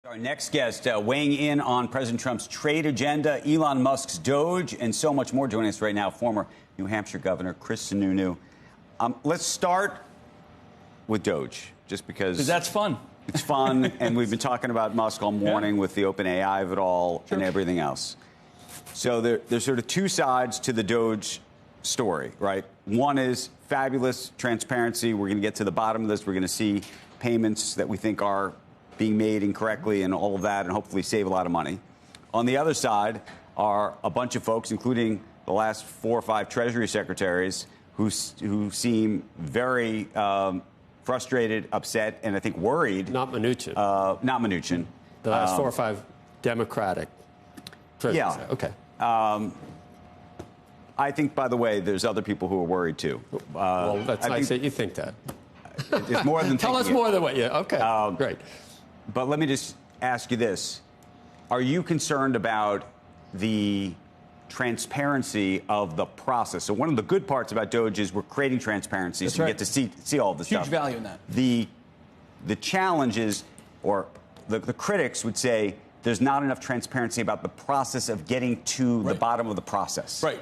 Our next guest weighing in on President Trump's trade agenda, Elon Musk's DOGE, and so much more. Joining us right now, former New Hampshire Governor Chris Sununu. Let's start with DOGE, just because that's fun. It's fun, and we've been talking about Musk all morning with the open AI of it all and everything else. So there's sort of two sides to the DOGE story, right? One is fabulous transparency. We're going to get to the bottom of this. We're going to see payments that we think are being made incorrectly and all of that, and hopefully save a lot of money. On the other side are a bunch of folks, including the last 4 or 5 Treasury secretaries, who seem very frustrated, upset, and I think worried. Not Mnuchin. Not Mnuchin. The last 4 or 5 Democratic Treasury. Yeah. Okay. I think, by the way, there's other people who are worried too. Well, that's nice that you think that. It's more than Tell us more than what you. Okay. Great. But let me just ask you this. Are you concerned about the transparency of the process? So one of the good parts about DOGE is we're creating transparency, so we get to see all this stuff. Huge value in that. The challenge is, or the critics would say, there's not enough transparency about the process of getting to the bottom of the process. Right.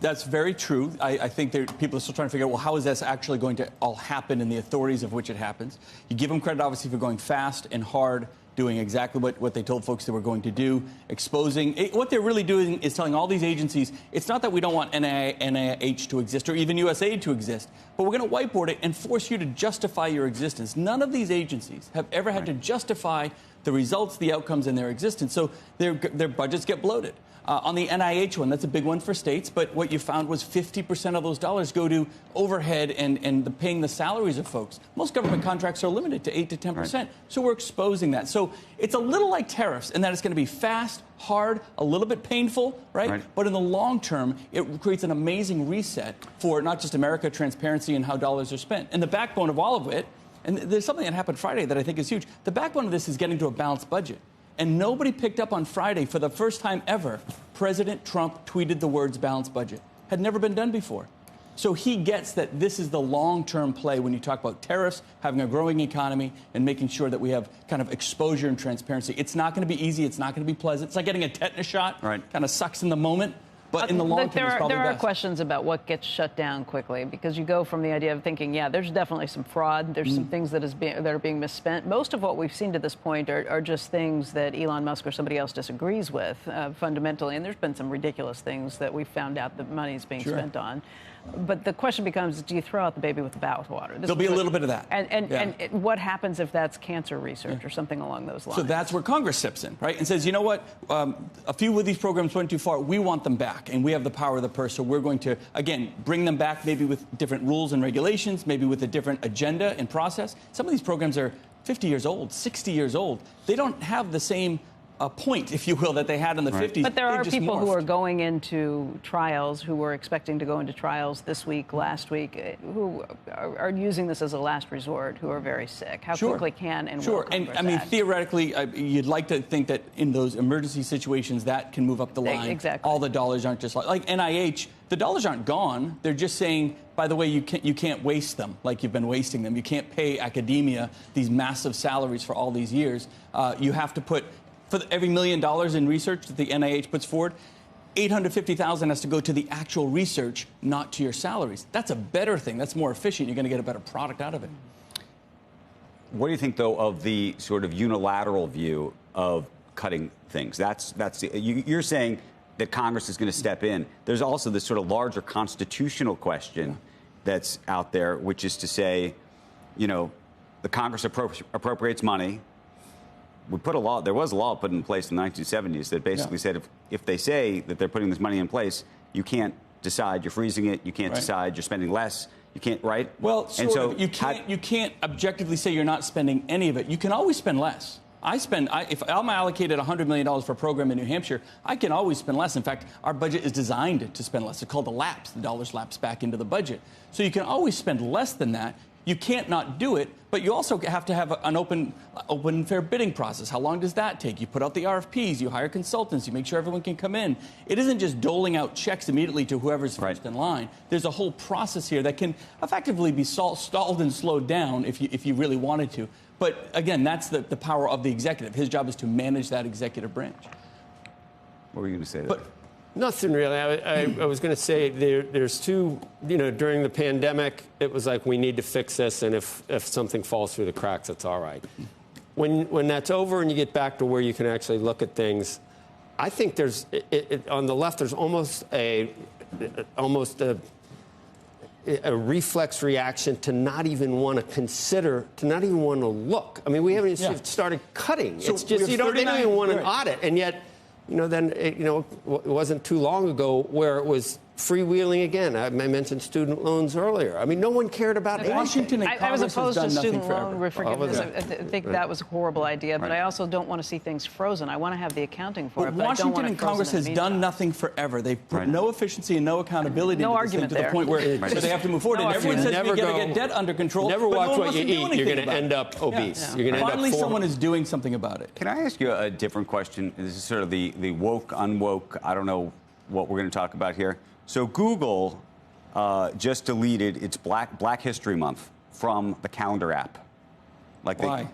That's very true. I think people are still trying to figure out, well, how is this actually going to all happen and the authorities of which it happens? You give them credit, obviously, for going fast and hard, doing exactly what they told folks they were going to do, exposing. What they're really doing is telling all these agencies, it's not that we don't want NIH to exist or even USAID to exist, but we're going to whiteboard it and force you to justify your existence. None of these agencies have ever had to justify the results, the outcomes in their existence, so their budgets get bloated. On the NIH one, that's a big one for states, but what you found was 50% of those dollars go to overhead and paying the salaries of folks. Most government contracts are limited to 8 to 10%, so we're exposing that. So it's a little like tariffs in that it's going to be fast, hard, a little bit painful, right? But in the long term, it creates an amazing reset for not just America, transparency, and how dollars are spent. And the backbone of all of it, and there's something that happened Friday that I think is huge. The backbone of this is getting to a balanced budget. And nobody picked up on Friday, for the first time ever, President Trump tweeted the words balanced budget. Had never been done before. So he gets that this is the long-term play when you talk about tariffs, having a growing economy, and making sure that we have kind of exposure and transparency. It's not going to be easy. It's not going to be pleasant. It's like getting a tetanus shot. Kind of sucks in the moment. But in the long term, it's probably there are best. questions about what gets shut down quickly, because you go from the idea of thinking, yeah, there's definitely some fraud, there's some things that are being misspent. Most of what we've seen to this point are just things that Elon Musk or somebody else disagrees with fundamentally, and there's been some ridiculous things that we've found out that money is being spent on. But the question becomes, do you throw out the baby with the bathwater? There'll be a little bit of that. And what happens if that's cancer research or something along those lines? So that's where Congress steps in, right? And says, you know what? A few of these programs went too far. We want them back, and we have the power of the purse. So we're going to, again, bring them back maybe with different rules and regulations, maybe with a different agenda and process. Some of these programs are 50 years old, 60 years old. They don't have the same point, if you will, that they had in the 50s. But there are people who are going into trials, who were expecting to go into trials this week, last week, who are using this as a last resort, who are very sick. How quickly can and will Congress and I mean, act? theoretically, you'd like to think that in those emergency situations, that can move up the line. Exactly. All the dollars aren't just like NIH. The dollars aren't gone. They're just saying, by the way, you can't waste them like you've been wasting them. You can't pay academia these massive salaries for all these years. You have to put, for every $1 million in research that the NIH puts forward, $850,000 has to go to the actual research, not to your salaries. That's a better thing. That's more efficient. You're going to get a better product out of it. What do you think, though, of the sort of unilateral view of cutting things? You're saying that Congress is going to step in. There's also this sort of larger constitutional question that's out there, which is to say, you know, the Congress appropriates money. We put a law. There was a law put in place in the 1970s that basically said if they say that they're putting this money in place, you can't decide you're freezing it. You can't decide you're spending less. You can't, right? Well, you can't objectively say you're not spending any of it. You can always spend less. If I'm allocated $100 million for a program in New Hampshire, I can always spend less. In fact, our budget is designed to spend less. It's called the lapse. The dollars lapse back into the budget. So you can always spend less than that. You can't not do it, but you also have to have an open and fair bidding process. How long does that take? You put out the RFPs, you hire consultants, you make sure everyone can come in. It isn't just doling out checks immediately to whoever's first in line. There's a whole process here that can effectively be stalled and slowed down if you really wanted to. But again, that's the power of the executive. His job is to manage that executive branch. What were you going to say to But that? nothing really. I was going to say there's two, during the pandemic, it was like we need to fix this, and if something falls through the cracks, it's all right. When that's over and you get back to where you can actually look at things, I think there's, on the left, there's almost a reflex reaction to not even want to consider, to not even want to look. I mean, we haven't even started cutting. So it's just, they don't even want an audit, and yet, it wasn't too long ago where it was freewheeling again. I mentioned student loans earlier. I mean, no one cared about anything. Washington and I was Congress opposed has to done nothing student loan forever. forgiveness. I think that was a horrible idea, but I also don't want to see things frozen. I want to have the accounting for it, but Washington I don't want it and Congress frozen in has the done meantime. nothing forever. They've put no efficiency and no accountability No into this thing argument to the there. point where they have to move forward. No and everyone argument. says we got to get debt under control. Never but watch no one what wants you to do eat. You're anything going to about end it. up obese. Yeah. You're going to end Finally, up someone is doing something about it. Can I ask you a different question? This is sort of the woke, unwoke, I don't know what we're going to talk about here. So Google just deleted its Black History Month from the calendar app. Like Why?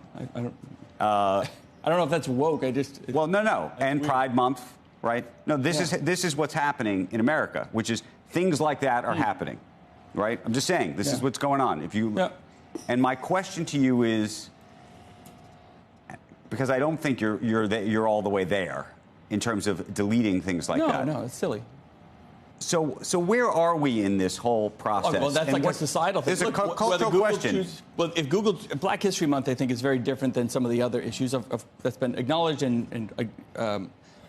I don't know if that's woke. Well, no. And Pride Month, right? No, this is what's happening in America, which is things like that are happening, right? I'm just saying this is what's going on. And my question to you is, because I don't think you're all the way there in terms of deleting things like that. No, it's silly. So where are we in this whole process? Well, that's like a societal thing. There's a cultural question. If Google Black History Month, I think, is very different than some of the other issues that's been acknowledged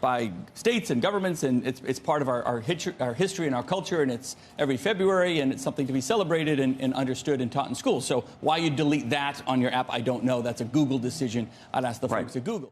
by states and governments, and it's part of our history and our culture, and it's every February, and it's something to be celebrated and understood and taught in school. So why you delete that on your app, I don't know. That's a Google decision. I'd ask the folks at Google.